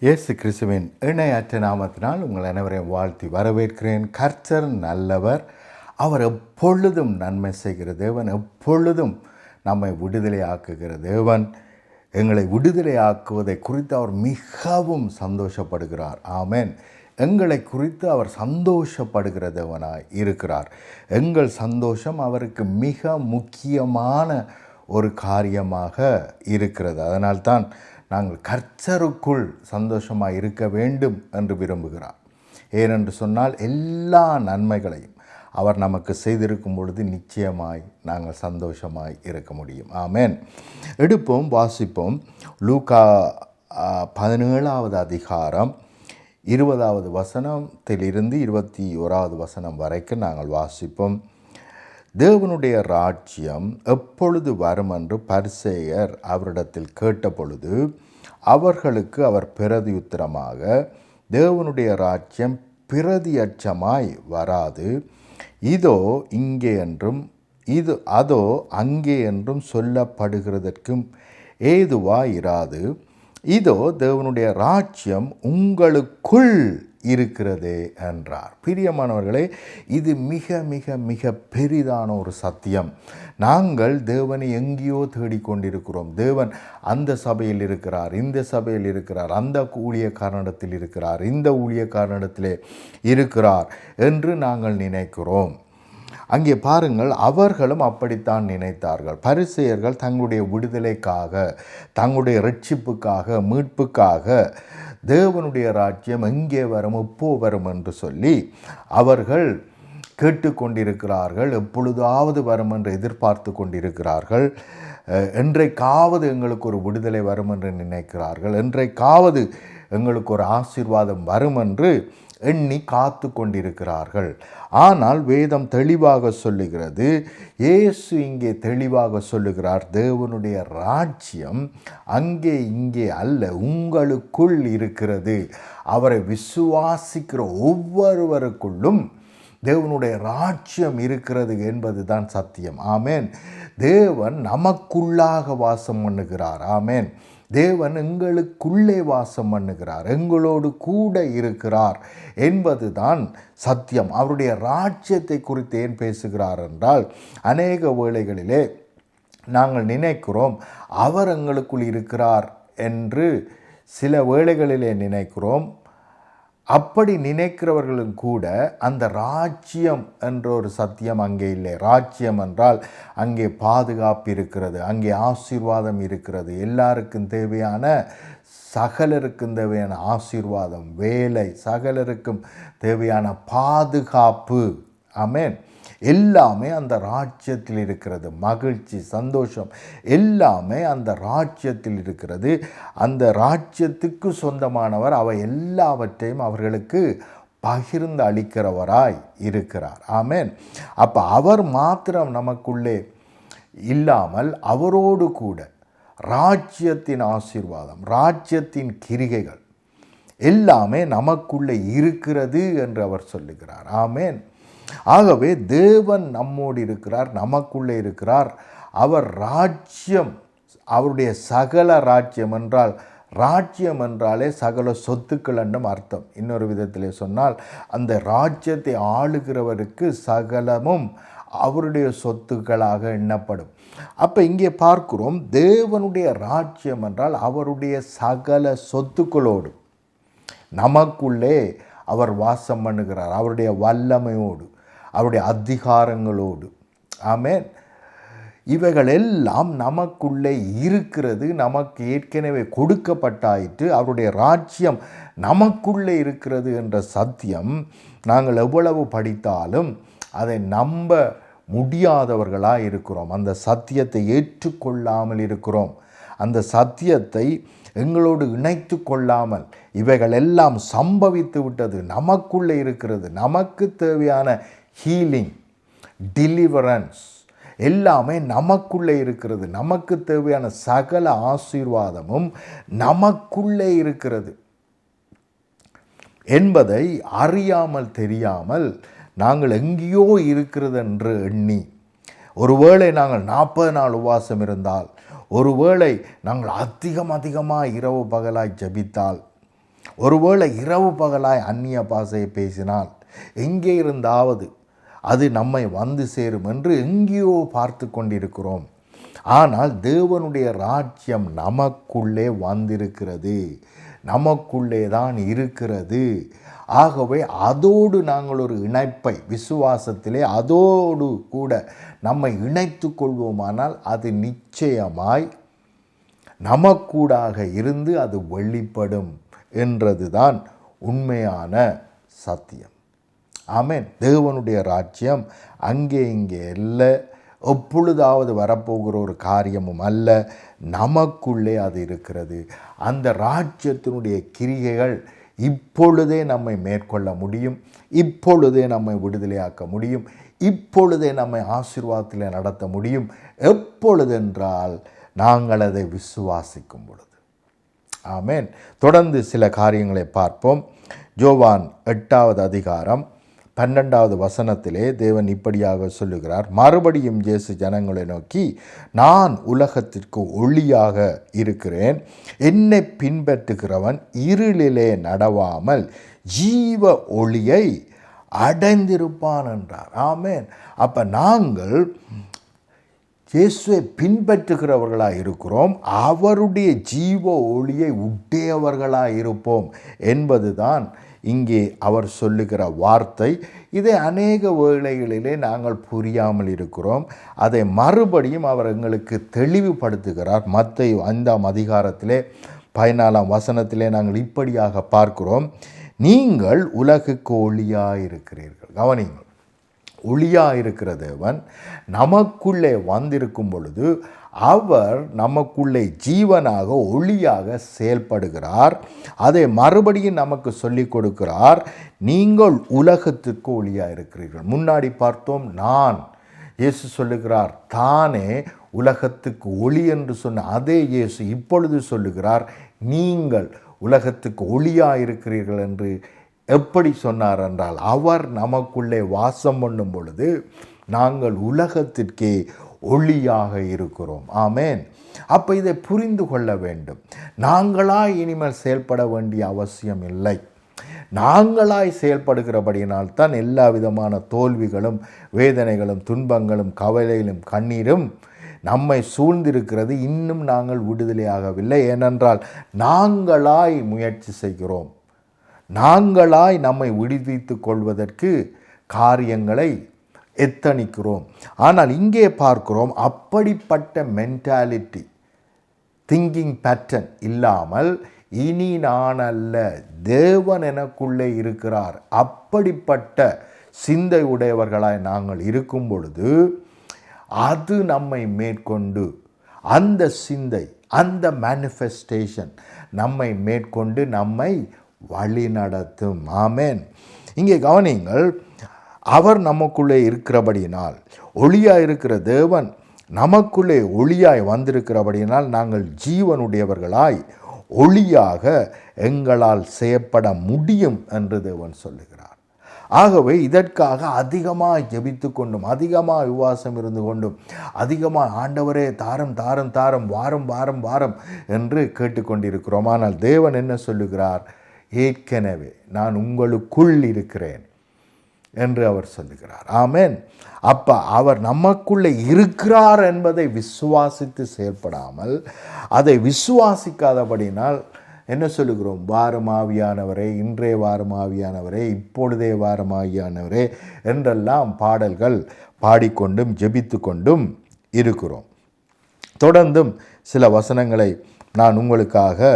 இயேசு கிறிஸ்துவின் இணையற்ற நாமத்தினால் உங்கள் அனைவரையும் வாழ்த்தி வரவேற்கிறேன். கர்த்தர் நல்லவர். அவர் எப்பொழுதும் நன்மை செய்கிற தேவன், எப்பொழுதும் நம்மை விடுதலை ஆக்குகிற தேவன். எங்களை விடுதலை ஆக்குவதை குறித்து அவர் மிகவும் சந்தோஷப்படுகிறார். ஆமென். எங்களை குறித்து அவர் சந்தோஷப்படுகிற தேவனாய் இருக்கிறார். எங்கள் சந்தோஷம் அவருக்கு மிக முக்கியமான ஒரு காரியமாக இருக்கிறது. அதனால்தான் நாங்கள் கர்த்தருக்குள் சந்தோஷமாக இருக்க வேண்டும் என்று விரும்புகிறார். ஏனென்று சொன்னால் எல்லா நன்மைகளையும் அவர் நமக்கு செய்திருக்கும் பொழுது நிச்சயமாய் நாங்கள் சந்தோஷமாய் இருக்க முடியும். ஆமென். எடுப்போம், வாசிப்போம். லூக்கா 17வது அதிகாரம் 20வது வசனத்திலிருந்து 21வது வசனம் வரைக்கும் நாங்கள் வாசிப்போம். தேவனுடைய ராஜ்யம் எப்பொழுது வரும் என்று பரிசேயர் அவரிடத்தில் கேட்டபொழுது அவர்களுக்கு அவர் பிரதியுத்தரமாக, தேவனுடைய ராஜ்யம் பிரதியட்சமாய் வராது, இதோ இங்கே என்றும் அதோ அங்கே என்றும் சொல்லப்படுகிறதற்கும் ஏதுவாயிராது. இதோ தேவனுடைய ராஜ்யம் உங்களுக்குள் இருக்கிறதே என்றார். பிரியமானவர்களே, இது மிக மிக மிக பெரிதான ஒரு சத்தியம். நாங்கள் தேவனை எங்கேயோ தேடிக்கொண்டிருக்கிறோம். தேவன் அந்த சபையில் இருக்கிறார், இந்த சபையில் இருக்கிறார், அந்த ஊழியக்காரனிடத்தில் இருக்கிறார், இந்த ஊழியக்காரனிடத்திலே இருக்கிறார் என்று நாங்கள் நினைக்கிறோம். அங்கே பாருங்கள், அவர்களும் அப்படித்தான் நினைத்தார்கள். பரிசேயர்கள் தங்களுடைய விடுதலைக்காக, தங்களுடைய இரட்சிப்புக்காக, மீட்புக்காக தேவனுடைய ராஜ்யம் எங்கே வரும், எப்போ வரும் என்று சொல்லி அவர்கள் கேட்டுக்கொண்டிருக்கிறார்கள். எப்பொழுதாவது வரும் என்று எதிர்பார்த்து கொண்டிருக்கிறார்கள். என்றைக்காவது எங்களுக்கு ஒரு விடுதலை வரும் என்று நினைக்கிறார்கள். என்றைக்காவது எங்களுக்கு ஒரு ஆசீர்வாதம் வரும் என்று எண்ணி காத்து கொண்டிருக்கிறார்கள். ஆனால் வேதம் தெளிவாக சொல்லுகிறது, இயேசு இங்கே தெளிவாக சொல்லுகிறார், தேவனுடைய ராஜ்யம் அங்கே இங்கே அல்ல, உங்களுக்குள் இருக்கிறது. அவரை விசுவாசிக்கிற ஒவ்வொருவருக்குள்ளும் தேவனுடைய ராஜ்யம் இருக்கிறது என்பது தான் சத்தியம். ஆமேன். தேவன் நமக்குள்ளாக வாசம் பண்ணுகிறார். ஆமேன். தேவன் எங்களுக்குள்ளே வாசம் பண்ணுகிறார், எங்களோடு கூட இருக்கிறார் என்பது தான் சத்தியம். அவருடைய ராஜ்யத்தை குறித்து ஏன் பேசுகிறார் என்றால், அநேக வேளைகளிலே நாங்கள் நினைக்கிறோம் அவர் எங்களுக்குள் இருக்கிறார் என்று சில வேளைகளிலே நினைக்கிறோம். அப்படி நினைக்கிறவர்களும் கூட அந்த ராஜ்யம் என்ற ஒரு சத்தியம் அங்கே இல்லை. ராஜ்யம் என்றால் அங்கே பாதுகாப்பு இருக்கிறது, அங்கே ஆசீர்வாதம் இருக்கிறது, எல்லாருக்கும் தேவையான சகலருக்கும் தேவையான ஆசீர்வாதம், வேலை, சகலருக்கும் தேவையான பாதுகாப்பு. ஆமென். எல்லாமே அந்த ராஜ்யத்தில் இருக்கிறது. மகிழ்ச்சி, சந்தோஷம் எல்லாமே அந்த ராஜ்யத்தில் இருக்கிறது. அந்த ராஜ்யத்துக்கு சொந்தமானவர் அவை எல்லாவற்றையும் அவர்களுக்கு பகிர்ந்து அளிக்கிறவராய் இருக்கிறார். ஆமென். அப்போ அவர் மாத்திரம் நமக்குள்ளே இல்லாமல் அவரோடு கூட ராஜ்யத்தின் ஆசீர்வாதம், ராஜ்யத்தின் கிரிகைகள் எல்லாமே நமக்குள்ளே இருக்கிறது என்று அவர் சொல்லுகிறார். ஆமென். ஆகவே தேவன் நம்மோடு இருக்கிறார், நமக்குள்ளே இருக்கிறார். அவர் ராஜ்யம், அவருடைய சகல ராஜ்யம் என்றால், ராஜ்யம் என்றாலே சகல சொத்துக்கள் என்றும் அர்த்தம். இன்னொரு விதத்திலே சொன்னால், அந்த ராஜ்யத்தை ஆளுகிறவருக்கு சகலமும் அவருடைய சொத்துக்களாக எண்ணப்படும். அப்போ இங்கே பார்க்கிறோம், தேவனுடைய ராஜ்யம் என்றால் அவருடைய சகல சொத்துக்களோடு நமக்குள்ளே அவர் வாசம் பண்ணுகிறார், அவருடைய வல்லமையோடு, அவருடைய அதிகாரங்களோடு. ஆமென். இவைகள் எல்லாம் நமக்குள்ளே இருக்கிறது, நமக்கு ஏற்கனவே கொடுக்கப்பட்டாயிற்று. அவருடைய ராஜ்யம் நமக்குள்ளே இருக்கிறது என்ற சத்தியம் நாங்கள் எவ்வளவு படித்தாலும் அதை நம்ப முடியாதவர்களாக இருக்கிறோம். அந்த சத்தியத்தை ஏற்றுக்கொள்ளாமல் இருக்கிறோம். அந்த சத்தியத்தை எங்களோடு இணைத்து கொள்ளாமல் இவைகள் எல்லாம் சம்பவித்து விட்டது, நமக்குள்ளே இருக்கிறது. நமக்கு தேவையான ஹீலிங், டெலிவரன்ஸ் எல்லாமே நமக்குள்ளே இருக்கிறது. நமக்கு தேவையான சகல ஆசீர்வாதமும் நமக்குள்ளே இருக்கிறது என்பதை அறியாமல் தெரியாமல் நாங்கள் எங்கேயோ இருக்கிறது என்று எண்ணி, ஒருவேளை நாங்கள் 40 நாள் உபவாசம் இருந்தால், ஒருவேளை நாங்கள் அதிகமாக இரவு பகலாய் ஜபித்தால், ஒருவேளை இரவு பகலாய் அந்நிய பாஷையை பேசினால் எங்கே இருந்தாவது அது நம்மை வந்து சேரும் என்று எங்கேயோ பார்த்து கொண்டிருக்கிறோம். ஆனால் தேவனுடைய ராஜ்யம் நமக்குள்ளே வந்திருக்கிறது, நமக்குள்ளே தான் இருக்கிறது. ஆகவே அதோடு நாங்கள் ஒரு இணைப்பை விசுவாசத்திலே அதோடு கூட நம்மை இணைத்து கொள்வோமானால் அது நிச்சயமாய் நமக்கூடாக இருந்து அது வெளிப்படும் என்றதுதான் உண்மையான சத்தியம். ஆமென். தேவனுடைய ராஜ்யம் அங்கே இங்கே இல்லை, எப்பொழுதாவது வரப்போகிற ஒரு காரியமும் அல்ல, நமக்குள்ளே அது இருக்கிறது. அந்த ராஜ்யத்தினுடைய கிரியைகள் இப்பொழுதே நம்மை மேற்கொள்ள முடியும், இப்பொழுதே நம்மை விடுதலையாக்க முடியும், இப்பொழுதே நம்மை ஆசீர்வாதத்தில் நடத்த முடியும். எப்பொழுதென்றால் நாங்கள் அதை விசுவாசிக்கும் பொழுது. ஆமென். தொடர்ந்து சில காரியங்களை பார்ப்போம். யோவான் 8வது அதிகாரம் 12வது வசனத்திலே தேவன் இப்படியாக சொல்லுகிறார். மறுபடியும் இயேசு ஜனங்களை நோக்கி, நான் உலகத்திற்கு ஒளியாக இருக்கிறேன், என்னை பின்பற்றுகிறவன் இருளிலே நடவாமல் ஜீவ ஒளியை அடைந்திருப்பான் என்றார். ஆமென். அப்போ நாங்கள் இயேசுவை பின்பற்றுகிறவர்களாக இருக்கிறோம், அவருடைய ஜீவ ஒளியை உடையவர்களாக இருப்போம் என்பதுதான் இங்கே அவர் சொல்லுகிற வார்த்தை. இதை அநேக வேளைகளிலே நாங்கள் புரியாமல் இருக்கிறோம். அதை மறுபடியும் அவர் எங்களுக்கு தெளிவுபடுத்துகிறார். மத்தேயு 5ஆம் அதிகாரத்திலே 14ஆம் வசனத்திலே நாங்கள் இப்படியாக பார்க்கிறோம், நீங்கள் உலகுக்கு ஒளியாக இருக்கிறீர்கள். கவனிங்கள், ஒளியாக இருக்கிற தேவன் நமக்குள்ளே வந்திருக்கும் பொழுது அவர் நமக்குள்ளே ஜீவனாக ஒளியாக செயல்படுகிறார். அதை மறுபடியும் நமக்கு சொல்லிக் கொடுக்கிறார், நீங்கள் உலகத்திற்கு ஒளியாக இருக்கிறீர்கள். முன்னாடி பார்த்தோம், நான் இயேசு சொல்லுகிறார் தானே உலகத்துக்கு ஒளி என்று சொன்ன அதே இயேசு இப்பொழுது சொல்லுகிறார், நீங்கள் உலகத்துக்கு ஒளியாக இருக்கிறீர்கள் என்று. எப்படி சொன்னார் என்றால், அவர் நமக்குள்ளே வாசம் பண்ணும் பொழுது நாங்கள் உலகத்திற்கே ஒளியாக இருக்கிறோம். ஆமென். அப்போ இதை புரிந்து கொள்ள வேண்டும். நாங்களாய் இனிமேல் செயல்பட வேண்டிய அவசியம் இல்லை. நாங்களாய் செயல்படுகிறபடியினால் தான் எல்லா விதமான தோல்விகளும் வேதனைகளும் துன்பங்களும் கவலைகளும் கண்ணீரும் நம்மை சூழ்ந்திருக்கிறது. இன்னும் நாங்கள் விடுதலையாகவில்லை. ஏனென்றால் நாங்களாய் முயற்சி செய்கிறோம், நாங்களாய் நம்மை விடுவித்து கொள்வதற்கு காரியங்களை எத்தனிக்கிறோம். ஆனால் இங்கே பார்க்கிறோம், அப்படிப்பட்ட மென்டாலிட்டி, திங்கிங் பேட்டர்ன் இல்லாமல் இனி நான் அல்ல, தேவன் எனக்குள்ளே இருக்கிறார், அப்படிப்பட்ட சிந்தை உடையவர்களாய் நாங்கள் இருக்கும் பொழுது அது நம்மை மேற்கொண்டு, அந்த சிந்தை, அந்த மேனிஃபெஸ்டேஷன் நம்மை மேற்கொண்டு நம்மை வழி நடத்தும். ஆமென். இங்கே கவனிங்கள், அவர் நமக்குள்ளே இருக்கிறபடியினால், ஒளியாய் இருக்கிற தேவன் நமக்குள்ளே ஒளியாய் வந்திருக்கிறபடியினால் நாங்கள் ஜீவனுடையவர்களாய் ஒளியாக எங்களால் செய்யப்பட முடியும் என்று தேவன் சொல்லுகிறார். ஆகவே இதற்காக அதிகமாக ஜெபித்து கொண்டும், அதிகமாக விவாசம் இருந்து கொண்டும், அதிகமாக ஆண்டவரே தாரம் தாரம் தாரம் வாரம் வாரம் வாரம் என்று கேட்டுக்கொண்டிருக்கிறோம். ஆனால் தேவன் என்ன சொல்லுகிறார்? ஏற்கனவே நான் உங்களுக்குள் இருக்கிறேன் என்று அவர் சொல்லுகிறார். ஆமென். அப்போ அவர் நமக்குள்ளே இருக்கிறார் என்பதை விசுவாசித்து செயல்படாமல், அதை விசுவாசிக்காதபடினால் என்ன சொல்லுகிறோம்? வாரமாவியானவரே, இன்றைய வாரமாவியானவரே, இப்பொழுதே வாரமாவியானவரே என்றெல்லாம் பாடல்கள் பாடிக்கொண்டும் ஜெபித்து கொண்டும் இருக்கிறோம். தொடர்ந்தும் சில வசனங்களை நான் உங்களுக்காக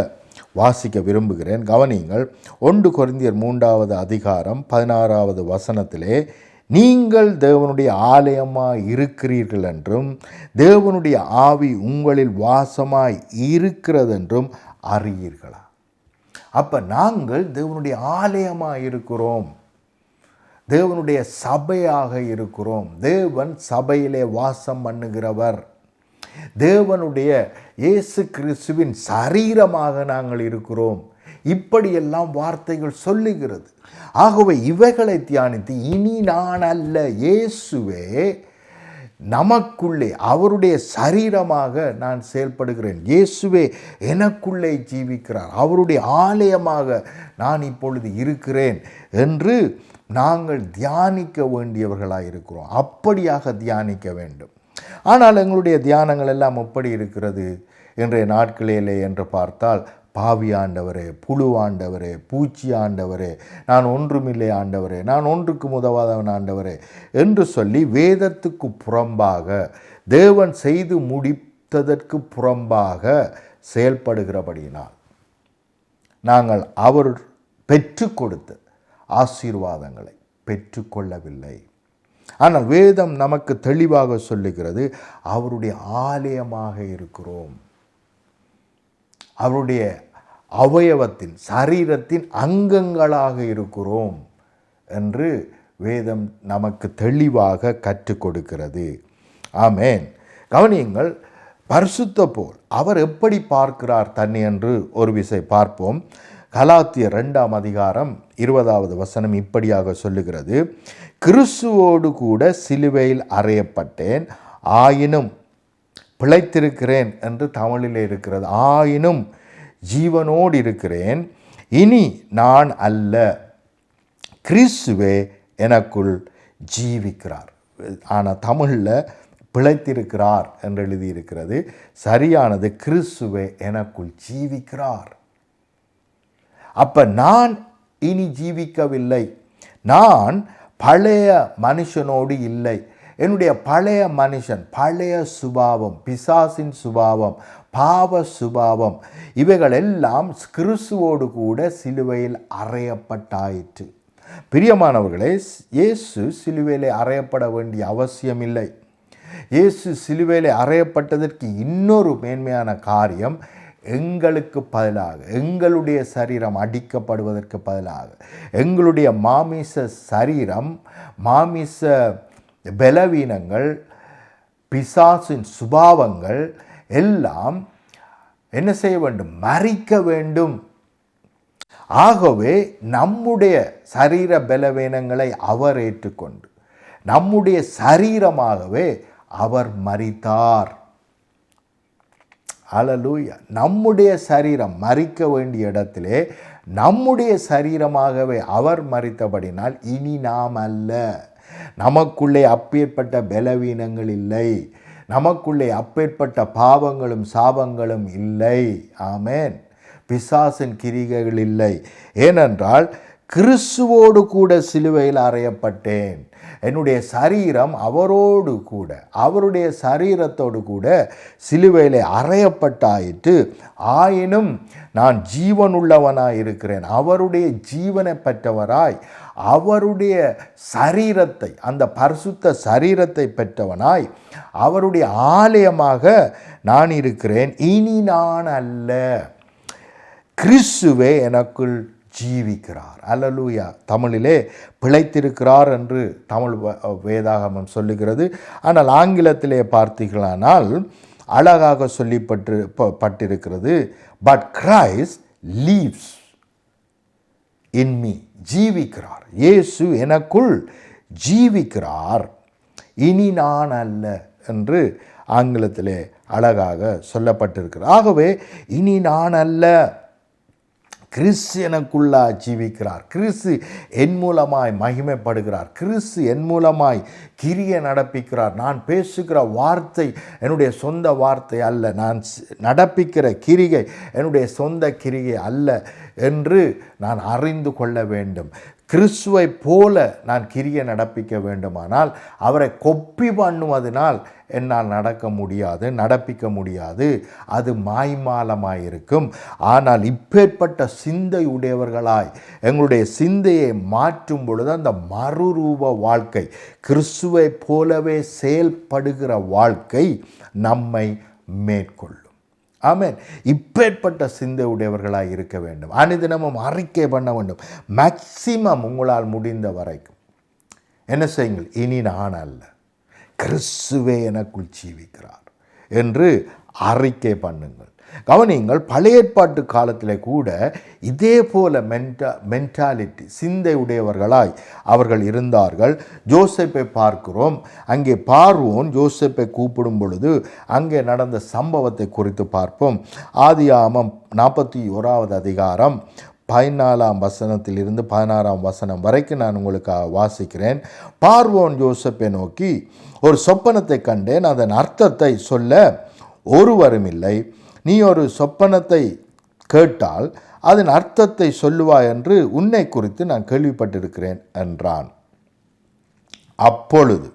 வாசிக்க விரும்புகிறேன். கவனியுங்கள். 1 கொரிந்தியர் 3வது அதிகாரம் 16வது வசனத்திலே, நீங்கள் தேவனுடைய ஆலயமாய் இருக்கிறீர்கள் என்றும் தேவனுடைய ஆவி உங்களில் வாசமாய் இருக்கிறதென்றும் அறியீர்களா? அப்போ நாங்கள் தேவனுடைய ஆலயமாக இருக்கிறோம், தேவனுடைய சபையாக இருக்கிறோம். தேவன் சபையிலே வாசம் பண்ணுகிறவர். தேவனுடைய இயேசு கிறிஸ்துவின் சரீரமாக நாங்கள் இருக்கிறோம். இப்படியெல்லாம் வார்த்தைகள் சொல்லுகிறது. ஆகவே இவைகளை தியானித்து, இனி நான் அல்ல, இயேசுவே நமக்குள்ளே அவருடைய சரீரமாக நான் செயல்படுகிறேன். இயேசுவே எனக்குள்ளே ஜீவிக்கிறார். அவருடைய ஆலயமாக நான் இப்பொழுது இருக்கிறேன் என்று நாங்கள் தியானிக்க வேண்டியவர்களாக இருக்கிறோம். அப்படியாக தியானிக்க வேண்டும். ஆனால் எங்களுடைய தியானங்கள் எல்லாம் எப்படி இருக்கிறது இன்றைய நாட்களிலே என்று பார்த்தால், பாவி ஆண்டவரே, புழு ஆண்டவரே, பூச்சி ஆண்டவரே, நான் ஒன்றுமில்லை ஆண்டவரே, நான் ஒன்றுக்கு உதவாதவன் ஆண்டவரே என்று சொல்லி வேதத்துக்கு புறம்பாக, தேவன் செய்து முடித்ததற்கு புறம்பாக செயல்படுகிறபடியினால் நாங்கள் அவர் பெற்று கொடுத்த ஆசீர்வாதங்களை பெற்றுக்கொள்ளவில்லை. ஆனால் வேதம் நமக்கு தெளிவாக சொல்லுகிறது, அவருடைய ஆலயமாக இருக்கிறோம், அவருடைய அவயவத்தின் சரீரத்தின் அங்கங்களாக இருக்கிறோம் என்று வேதம் நமக்கு தெளிவாக கற்றுக் கொடுக்கிறது. ஆமேன். கவனியுங்கள், பரிசுத்த போல் அவர் எப்படி பார்க்கிறார் தன்னை என்று ஒரு விசை பார்ப்போம். கலாத்தியர் 2ஆம் அதிகாரம் 20வது வசனம் இப்படியாக சொல்லுகிறது, கிறிஸ்துவோடு கூட சிலுவையில் அறையப்பட்டேன், ஆயினும் பிழைத்திருக்கிறேன் என்று தமிழில் இருக்கிறது. ஆயினும் ஜீவனோடு இருக்கிறேன், இனி நான் அல்ல, கிறிஸ்துவே எனக்குள் ஜீவிக்கிறார். ஆனால் தமிழில் பிழைத்திருக்கிறார் என்று எழுதியிருக்கிறது. சரியானது கிறிஸ்துவே எனக்குள் ஜீவிக்கிறார். அப்போ நான் இனி ஜீவிக்கவில்லை, நான் பழைய மனுஷனோடு இல்லை. என்னுடைய பழைய மனுஷன், பழைய சுபாவம், பிசாசின் சுபாவம், பாவ சுபாவம், இவைகள் எல்லாம் கிறிஸ்துவோடு கூட சிலுவையில் அறையப்பட்டாயிற்று. பிரியமானவர்களே, இயேசு சிலுவையிலே அறையப்பட வேண்டிய அவசியமில்லை. இயேசு சிலுவையிலே அறையப்பட்டதற்கு இன்னொரு மேன்மையான காரியம், எங்களுக்கு பதிலாக, எங்களுடைய சரீரம் அடிக்கப்படுவதற்கு பதிலாக, எங்களுடைய மாமிச சரீரம், மாமிச பலவீனங்கள், பிசாசின் சுபாவங்கள் எல்லாம் என்ன செய்ய வேண்டும்? மரிக்க வேண்டும். ஆகவே நம்முடைய சரீர பலவீனங்களை அவர் ஏற்றுக்கொண்டு நம்முடைய சரீரமாகவே அவர் மரித்தார். அல்லேலூயா. நம்முடைய சரீரம் மரிக்க வேண்டிய இடத்திலே நம்முடைய சரீரமாகவே அவர் மரித்தபடினால் இனி நாம் அல்ல. நமக்குள்ளே அப்பேற்பட்ட பலவீனங்கள் இல்லை, நமக்குள்ளே அப்பேற்பட்ட பாவங்களும் சாபங்களும் இல்லை. ஆமேன். பிசாசின் கிரிகைகள் இல்லை. ஏனென்றால் கிறிஸ்துவோடு கூட சிலுவையில் அறையப்பட்டேன். என்னுடைய சரீரம் அவரோடு கூட, அவருடைய சரீரத்தோடு கூட சிலுவையிலே அறையப்பட்டாயிற்று. ஆயினும் நான் ஜீவனுள்ளவனாய் இருக்கிறேன். அவருடைய ஜீவனை பெற்றவராய், அவருடைய சரீரத்தை, அந்த பரிசுத்த சரீரத்தை பெற்றவனாய், அவருடைய ஆலயமாக நான் இருக்கிறேன். இனி நான் அல்ல, கிறிஸ்துவே எனக்குள் ஜீவிக்கிறார். அல்லேலூயா. தமிழிலே பிழைத்திருக்கிறார் என்று தமிழ் வேதாகமம் சொல்லுகிறது. ஆனால் ஆங்கிலத்திலே பார்த்தீர்களானால் அழகாக சொல்லப்பட்டிருக்கிறது, but Christ leaves in me. ஜீவிக்கிறார், இயேசு எனக்குள் ஜீவிக்கிறார், இனி நான் அல்ல என்று ஆங்கிலத்திலே அழகாக சொல்லப்பட்டிருக்கிறார். ஆகவே இனி நான் அல்ல, கிறிஸ்து எனக்குள்ளா ஜீவிக்கிறார், கிறிஸ்து என் மூலமாய் மகிமைப்படுகிறார், கிறிஸ்து என் மூலமாய் கிரியை நடப்பிக்கிறார். நான் பேசுகிற வார்த்தை என்னுடைய சொந்த வார்த்தை அல்ல, நான் நடப்பிக்கிற கிரிகை என்னுடைய சொந்த கிரிகை அல்ல என்று நான் அறிந்து கொள்ள வேண்டும். கிறிஸ்துவை போல நான் கிரியை நடப்பிக்க வேண்டுமானால் அவரை கொப்பி பண்ணுவதனால் என்னால் நடக்க முடியாது, நடப்பிக்க முடியாது. அது மாய்மாலமாயிருக்கும். ஆனால் இப்பேற்பட்ட சிந்தை உடையவர்களாய் எங்களுடைய சிந்தையை மாற்றும் பொழுது அந்த மறுரூப வாழ்க்கை, கிறிஸ்துவை போலவே செயல்படுகிற வாழ்க்கை நம்மை மேற்கொள்ளும். ஆமென். இப்பேற்பட்ட சிந்தை உடையவர்களாக இருக்க வேண்டும். அனுதினமும் அறிக்கை பண்ண வேண்டும். மேக்சிமம் உங்களால் முடிந்த வரைக்கும் என்ன செய்யுங்கள்? இனி நான் அல்ல, கிறிஸ்துவே எனக்குள் ஜீவிக்கிறார் என்று அறிக்கை பண்ணுங்கள். கவனியுங்கள், பழைய ஏற்பாட்டு காலத்திலே கூட இதே போல மென்டாலிட்டி சிந்தை உடையவர்களாய் அவர்கள் இருந்தார்கள். யோசேப்பை பார்க்கிறோம். அங்கே பார்வோன் யோசேப்பை கூப்பிடும் பொழுது அங்கே நடந்த சம்பவத்தை குறித்து பார்ப்போம். ஆதியாகமம் 41வது அதிகாரம் 14ஆம் வசனத்திலிருந்து 16ஆம் வசனம் வரைக்கும் நான் உங்களுக்கு வாசிக்கிறேன். பார்வோன் யோசேப்பை நோக்கி, ஒரு சொப்பனத்தை கண்டேன், அதன் அர்த்தத்தை சொல்ல ஒருவரும் இல்லை. நீ ஒரு சொப்பனத்தை கேட்டால் அதன் அர்த்தத்தை சொல்லுவாய் என்று உன்னை குறித்து நான் கேள்விப்பட்டிருக்கிறேன் என்றான். அப்பொழுது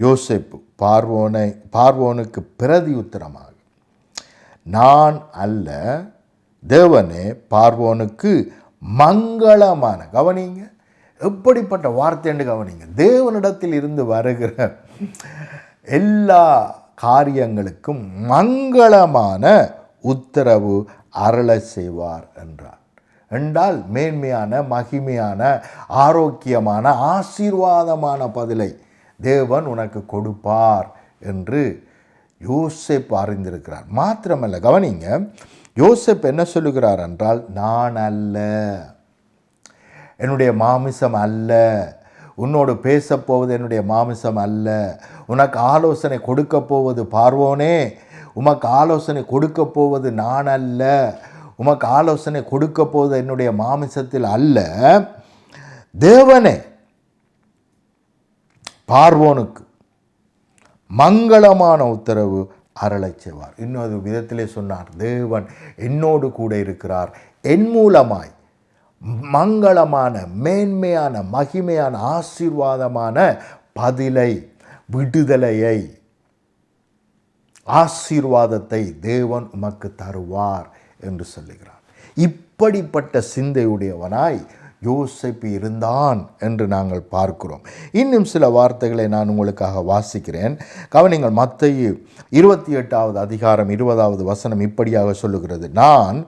யோசேப்பு பார்வோனுக்கு பிரதியுத்தரமாக, நான் அல்ல, தேவனே பார்வோனுக்கு மங்களமான, கவனிங்க எப்படிப்பட்ட வார்த்தை என்று கவனிங்க, தேவனிடத்தில் இருந்து வருகிற எல்லா காரியங்களுக்கும் மங்களமான உத்தரவு அருள செய்வார் என்றார். என்றால் மேன்மையான, மகிமையான, ஆரோக்கியமான, ஆசீர்வாதமான பதிலை தேவன் உனக்கு கொடுப்பார் என்று யோசேப்பு அறிந்திருக்கிறார். மாத்திரமல்ல, கவனிங்க, யோசேப்பு என்ன சொல்லுகிறார் என்றால், நான் அல்ல, என்னுடைய மாமிசம் அல்ல, உன்னோடு பேசப்போவது என்னுடைய மாமிசம் அல்ல, உனக்கு ஆலோசனை கொடுக்க போவது பார்வோனே, உமக்கு ஆலோசனை கொடுக்க போவது நான் அல்ல, உமக்கு ஆலோசனை கொடுக்க போவது என்னுடைய மாமிசத்தில் அல்ல, தேவனே பார்வோனுக்கு மங்களமான உத்தரவு அருளச் செய்வார். இன்னொரு விதத்திலே சொன்னார், தேவன் என்னோடு கூட இருக்கிறார், என் மூலமாய் மங்களமான, மேன்மையான, மகிமையான, ஆசீர்வாதமான பதிலை, விடுதலையை, ஆசீர்வாதத்தை தேவன் உமக்கு தருவார் என்று சொல்லுகிறார். இப்படிப்பட்ட சிந்தையுடையவனாய் யோசேப்பு இருந்தான் என்று நாங்கள் பார்க்கிறோம். இன்னும் சில வார்த்தைகளை நான் உங்களுக்காக வாசிக்கிறேன். கவனிங்கள், மத்தேயு 28வது அதிகாரம் 20வது வசனம் இப்படியாக சொல்லுகிறது, நான்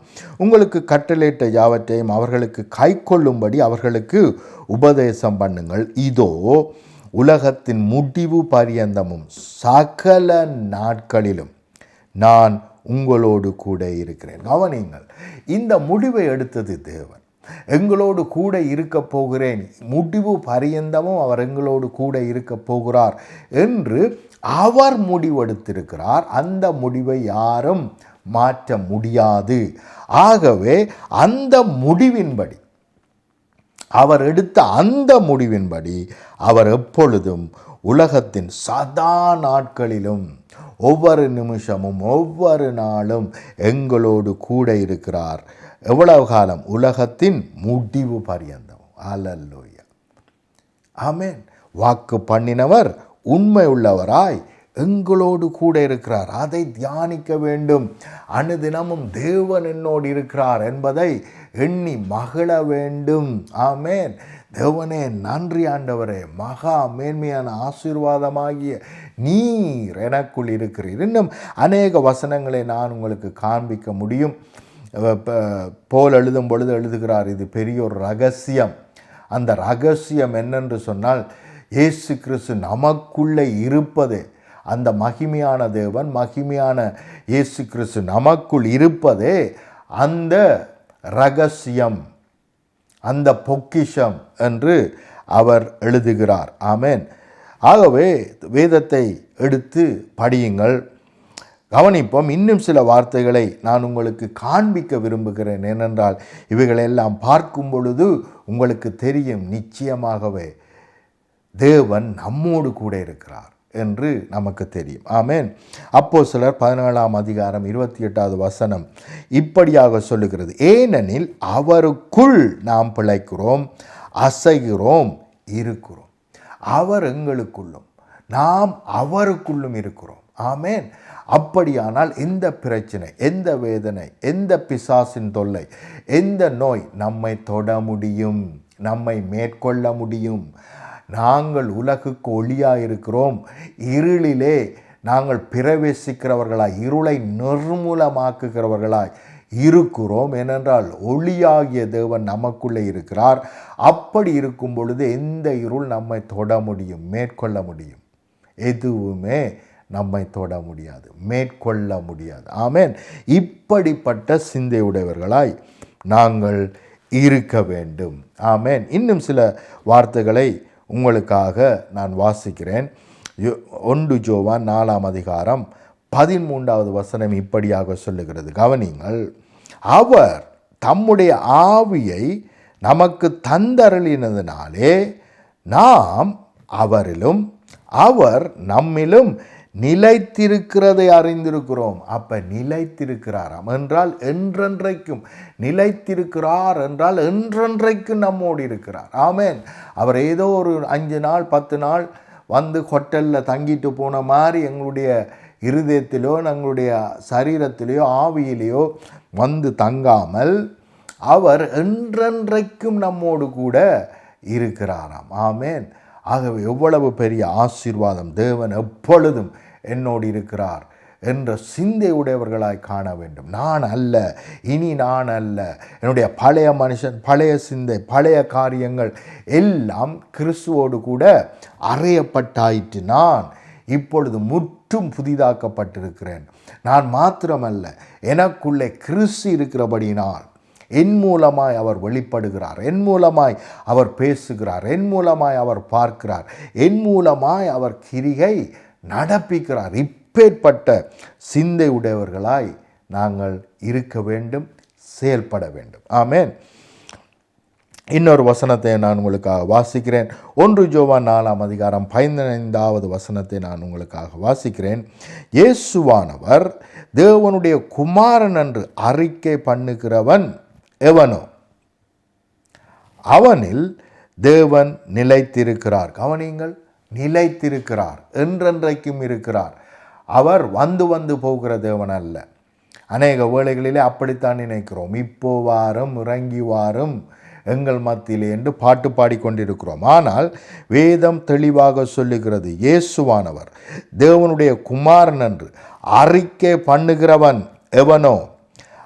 உங்களுக்கு கட்டளையிட்ட யாவற்றையும் அவர்களுக்கு கைக்கொள்ளும்படி அவர்களுக்கு உபதேசம் பண்ணுங்கள். இதோ உலகத்தின் முடிவு பரியந்தமும் சகல நாட்களிலும் நான் உங்களோடு கூட இருக்கிறேன். கவனிங்கள், இந்த முடிவை எடுத்தது தேவன். எங்களோடு கூட இருக்க போகிறேன், முடிவு பரியந்தமும் அவர் எங்களோடு கூட இருக்க போகிறார் என்று அவர் முடிவெடுத்திருக்கிறார். அந்த முடிவை யாரும் மாற்ற முடியாது. ஆகவே அந்த முடிவின்படி, அவர் எடுத்த அந்த முடிவின்படி அவர் எப்பொழுதும் உலகத்தின் சதா நாட்களிலும், ஒவ்வொரு நிமிஷமும், ஒவ்வொரு நாளும் எங்களோடு கூட இருக்கிறார். எவ்வளவு காலம்? உலகத்தின் முடிவு பரியந்தம். அல்லேலூயா, ஆமென். வாக்கு பண்ணினவர் உண்மை உள்ளவராய் எங்களோடு கூட இருக்கிறார். அதை தியானிக்க வேண்டும். அனுதினமும் தேவன் என்னோடு இருக்கிறார் என்பதை எண்ணி மகிழ வேண்டும். ஆமென். தேவனே நன்றி ஆண்டவரே, மகா மேன்மையான ஆசீர்வாதமாகிய நீர் எனக்குள் இருக்கிறீர். இன்னும் அநேக வசனங்களை நான் உங்களுக்கு காண்பிக்க முடியும். போல் எழுதும் பொழுது எழுதுகிறார், இது பெரிய ஒரு ரகசியம். அந்த ரகசியம் என்னென்று சொன்னால், இயேசு கிறிஸ்து நமக்குள்ளே இருப்பதே, அந்த மகிமையான தேவன், மகிமையான இயேசு கிறிஸ்து நமக்குள் இருப்பதே அந்த ரகசியம், அந்த பொக்கிஷம் என்று அவர் எழுதுகிறார். ஆமென். ஆகவே வேதத்தை எடுத்து படியுங்கள், கவனிப்போம். இன்னும் சில வார்த்தைகளை நான் உங்களுக்கு காண்பிக்க விரும்புகிறேன். ஏனென்றால் இவைகளெல்லாம் பார்க்கும் பொழுது உங்களுக்கு தெரியும், நிச்சயமாகவே தேவன் நம்மோடு கூட இருக்கிறார் என்று நமக்கு தெரியும். ஆமென். அப்போஸ்தலர் 17ஆம் அதிகாரம் 28வது வசனம் இப்படியாக சொல்லுகிறது, ஏனெனில் அவருக்குள் நாம் பிழைக்கிறோம், அசைகிறோம், இருக்கிறோம். அவர் எங்களுக்குள்ளும் நாம் அவருக்குள்ளும் இருக்கிறோம். ஆமென். அப்படியானால் எந்த பிரச்சனை, எந்த வேதனை, எந்த பிசாசின் தொல்லை, எந்த நோய் நம்மை தொட முடியும், நம்மை மேற்கொள்ள முடியும்? நாங்கள் உலகுக்கு ஒளியாக இருக்கிறோம். இருளிலே நாங்கள் பிரவேசிக்கிறவர்களாய், இருளை நிர்மூலமாக்குகிறவர்களாய் இருக்கிறோம். ஏனென்றால் ஒளியாகிய தேவன் நமக்குள்ளே இருக்கிறார். அப்படி இருக்கும் பொழுது எந்த இருள் நம்மை தொட முடியும், மேற்கொள்ள முடியும்? எதுவுமே நம்மை தொட முடியாது, மேற்கொள்ள முடியாது. ஆமென். இப்படிப்பட்ட சிந்தையுடையவர்களாய் நாங்கள் இருக்க வேண்டும். ஆமென். இன்னும் சில வார்த்தைகளை உங்களுக்காக நான் வாசிக்கிறேன். 1 யோவான் 4ஆம் அதிகாரம் 13வது வசனம் இப்படியாக சொல்லுகிறது. கவனிங்கள். அவர் தம்முடைய ஆவியை நமக்கு தந்தருளினதினாலே நாம் அவரிலும் அவர் நம்மிலும் நிலைத்திருக்கிறதை அறிந்திருக்கிறோம். அப்ப நிலைத்திருக்கிறாராம் என்றால் என்றென்றைக்கும், நிலைத்திருக்கிறார் என்றால் என்றென்றைக்கும் நம்மோடு இருக்கிறார். ஆமென். அவர் ஏதோ ஒரு 5 நாள் 10 நாள் வந்து ஹோட்டலில் தங்கிட்டு போன மாதிரி எங்களுடைய இருதயத்திலோ எங்களுடைய சரீரத்திலேயோ ஆவியிலேயோ வந்து தங்காமல் அவர் என்றென்றைக்கும் நம்மோடு கூட இருக்கிறாராம். ஆமென். ஆகவே எவ்வளவு பெரிய ஆசீர்வாதம்! தேவன் எப்பொழுதும் என்னோடு இருக்கிறார் என்ற சிந்தை உடையவர்களாய் காண வேண்டும். நான் அல்ல, இனி நான் அல்ல, என்னுடைய பழைய மனுஷன், பழைய சிந்தை, பழைய காரியங்கள் எல்லாம் கிறிஸ்துவோடு கூட அறையப்பட்டாயிற்று. நான் இப்பொழுது முற்றும் புதிதாக்கப்பட்டிருக்கிறேன். நான் மாத்திரமல்ல, எனக்குள்ளே கிறிஸ்து இருக்கிறபடியினால் என் மூலமாய் அவர் வெளிப்படுகிறார், என் மூலமாய் அவர் பேசுகிறார், என் மூலமாய் அவர் பார்க்கிறார், என் மூலமாய் அவர் கிரியை நடப்பிக்கிறார். இப்பேற்பட்ட சிந்தை உடையவர்களாய் நாங்கள் இருக்க வேண்டும், செயல்பட வேண்டும். ஆமென். இன்னொரு வசனத்தை நான் உங்களுக்காக வாசிக்கிறேன். 1 யோவான் 4ஆம் அதிகாரம் 15வது வசனத்தை நான் உங்களுக்காக வாசிக்கிறேன். இயேசுவானவர் தேவனுடைய குமாரன் என்று அறிக்கை பண்ணுகிறவன் எவனோ அவனில் தேவன் நிலைத்திருக்கிறார். கவனியுங்கள், நிலைத்திருக்கிறார், என்றென்றைக்கும் இருக்கிறார். அவர் வந்து வந்து போகிற தேவன் அல்ல. அநேக வேளைகளிலே அப்படித்தான் நினைக்கிறோம். இப்போ வாரும், இறங்கி வாரும் எங்கள் மத்தியிலே என்று பாட்டு பாடிக்கொண்டிருக்கிறோம். ஆனால் வேதம் தெளிவாக சொல்லுகிறது, இயேசுவானவர் தேவனுடைய குமாரன் என்று அறிக்கை பண்ணுகிறவன் எவனோ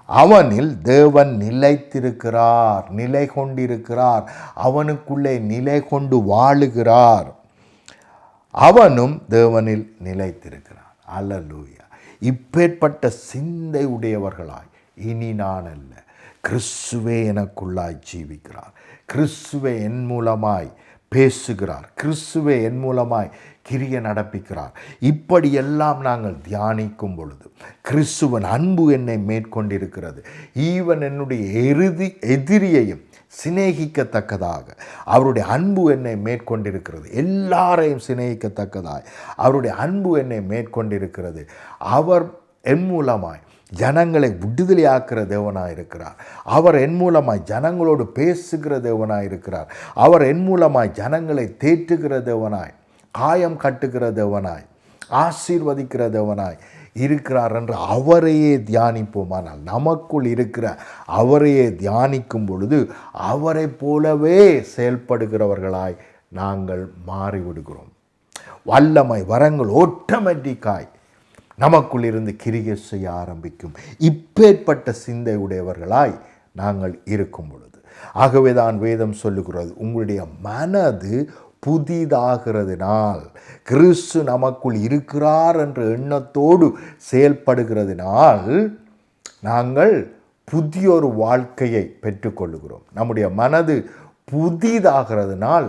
அவனில் தேவன் நிலைத்திருக்கிறார், நிலை கொண்டிருக்கிறார், அவனுக்குள்ளே நிலை கொண்டு வாழுகிறார், அவனும் தேவனில் நிலைத்திருக்கிறார். அல்லேலூயா. இப்பேற்பட்ட சிந்தை உடையவர்களாய் இனி நான் அல்ல, கிறிஸ்துவே எனக்குள்ளாய் ஜீவிக்கிறார், கிறிஸ்துவே என் மூலமாய் பேசுகிறார், கிறிஸ்துவே என் மூலமாய் கிரியை நடப்பிக்கிறார். இப்படியெல்லாம் நாங்கள் தியானிக்கும் பொழுது கிறிஸ்துவன் அன்பு என்னை மேற்கொண்டிருக்கிறது. ஈவன் என்னுடைய எதிரியையும் சிநேகிக்கத்தக்கதாக அவருடைய அன்பு என்னை மேற்கொண்டிருக்கிறது. எல்லாரையும் சிநேகிக்கத்தக்கதாய் அவருடைய அன்பு என்னை மேற்கொண்டிருக்கிறது. அவர் என் மூலமாய் ஜனங்களை விடுதலையாக்குற தேவனாய் இருக்கிறார். அவர் என் மூலமாய் ஜனங்களோடு பேசுகிற தேவனாய் இருக்கிறார். அவர் என் மூலமாய் ஜனங்களை தேற்றுகிற தேவனாய், காயம் கட்டுகிற தேவனாய், ஆசீர்வதிக்கிற தேவனாய் இருக்கிறார் என்று அவரையே தியானிப்போமானால், நமக்குள் இருக்கிற அவரையே தியானிக்கும் பொழுது அவரை போலவே செயல்படுகிறவர்களாய் நாங்கள் மாறிவிடுகிறோம். வல்லமை வரங்கள் ஆட்டோமேட்டிக்காய் நமக்குள் இருந்து கிரியை செய்ய ஆரம்பிக்கும். இப்பேற்பட்ட சிந்தை உடையவர்களாய் நாங்கள் இருக்கும் பொழுது, ஆகவே தான் வேதம் சொல்லுகிறது, உங்களுடைய மனது புதிதாகிறதுனால், கிறிஸ்து நமக்குள் இருக்கிறார் என்ற எண்ணத்தோடு செயல்படுகிறதுனால் நாங்கள் புதிய ஒரு வாழ்க்கையை பெற்றுக்கொள்ளுகிறோம். நம்முடைய மனது புதிதாகிறதுனால்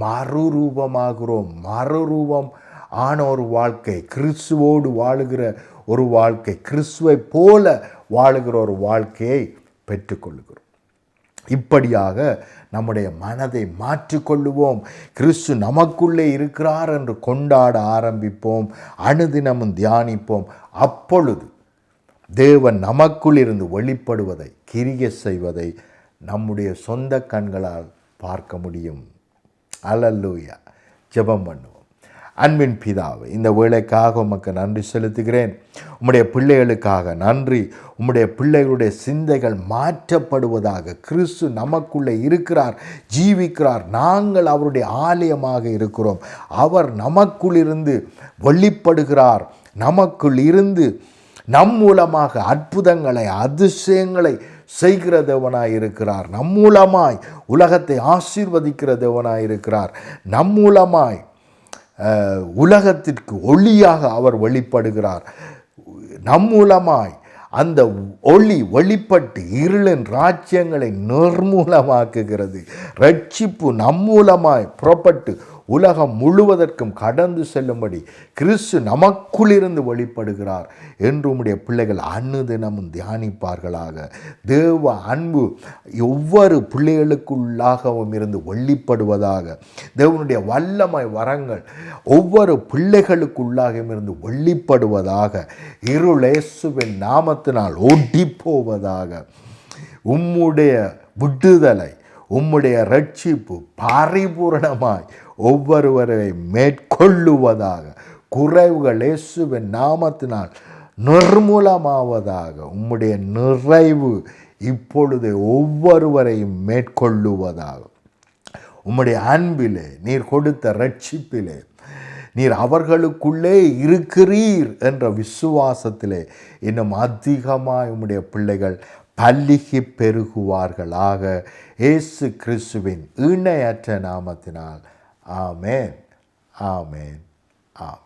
மறுரூபமாகிறோம். மறுரூபம் ஆன ஒரு வாழ்க்கை, கிறிஸ்துவோடு வாழுகிற ஒரு வாழ்க்கை, கிறிஸ்துவை போல வாழுகிற ஒரு வாழ்க்கையை பெற்றுக்கொள்ளுகிறோம். இப்படியாக நம்முடைய மனதை மாற்றிக்கொள்ளுவோம். கிறிஸ்து நமக்குள்ளே இருக்கிறார் என்று கொண்டாட ஆரம்பிப்போம். அனுதினமும் தியானிப்போம். அப்பொழுது தேவன் நமக்குள் இருந்து வெளிப்படுவதை, கிரியை செய்வதை நம்முடைய சொந்த கண்களால் பார்க்க முடியும். அல்லேலூயா. ஜெபம் பண்ணுவோம். அன்பின் பிதாவே, இந்த வேளைக்காக உமக்கு நன்றி செலுத்துகிறேன். உம்முடைய பிள்ளைகளுக்காக நன்றி. உம்முடைய பிள்ளைகளுடைய சிந்தைகள் மாற்றப்படுவதாக. கிறிஸ்து நமக்குள்ளே இருக்கிறார், ஜீவிக்கிறார். நாங்கள் அவருடைய ஆலயமாக இருக்கிறோம். அவர் நமக்குள் இருந்து வெளிப்படுகிறார். நமக்குள் இருந்து நம் மூலமாக அற்புதங்களை, அதிசயங்களை செய்கிற தேவனாய் இருக்கிறார். நம் மூலமாய் உலகத்தை ஆசீர்வதிக்கிற தேவனாய் இருக்கிறார். நம் மூலமாய் உலகத்திற்கு ஒளியாக அவர் வெளிப்படுகிறார். நம் மூலமாய் அந்த ஒளி வெளிப்பட்டு இருளின் ராஜ்யங்களை நிர்மூலமாக்குகிறது. ரட்சிப்பு நம் மூலமாய் புறப்பட்டு உலகம் முழுவதற்கும் கடந்து செல்லும்படி கிறிஸ்து நமக்குள்ளிருந்து வெளிப்படுகிறார் என்று உம்முடைய பிள்ளைகள் அனுதினமும் தியானிப்பார்களாக. தேவ அன்பு ஒவ்வொரு பிள்ளைகளுக்குள்ளாகவும் இருந்து வெளிப்படுவதாக. தேவனுடைய வல்லமை வரங்கள் ஒவ்வொரு பிள்ளைகளுக்குள்ளாகவும் இருந்து வெளிப்படுவதாக. இருள் இயேசுவின் நாமத்தினால் ஓடி போவதாக. உம்முடைய விடுதலை, உம்முடைய ரட்சிப்பு பரிபூரணமாய் ஒவ்வொருவரை மேற்கொள்ளுவதாக. குறைவுகள் இயேசுவின் நாமத்தினால் நிர்மூலமாவதாக. உம்முடைய நிறைவு இப்பொழுது ஒவ்வொருவரையும் மேற்கொள்ளுவதாக. உம்முடைய அன்பிலே, நீர் கொடுத்த ரட்சிப்பிலே, நீர் அவர்களுக்குள்ளே இருக்கிறீர் என்ற விசுவாசத்திலே இன்னும் அதிகமாக உம்முடைய பிள்ளைகள் பல்லிகி பெருகுவார்களாக. இயேசு கிறிஸ்துவின் இணையற்ற நாமத்தினால் ஆமென், ஆமென், ஆமென்.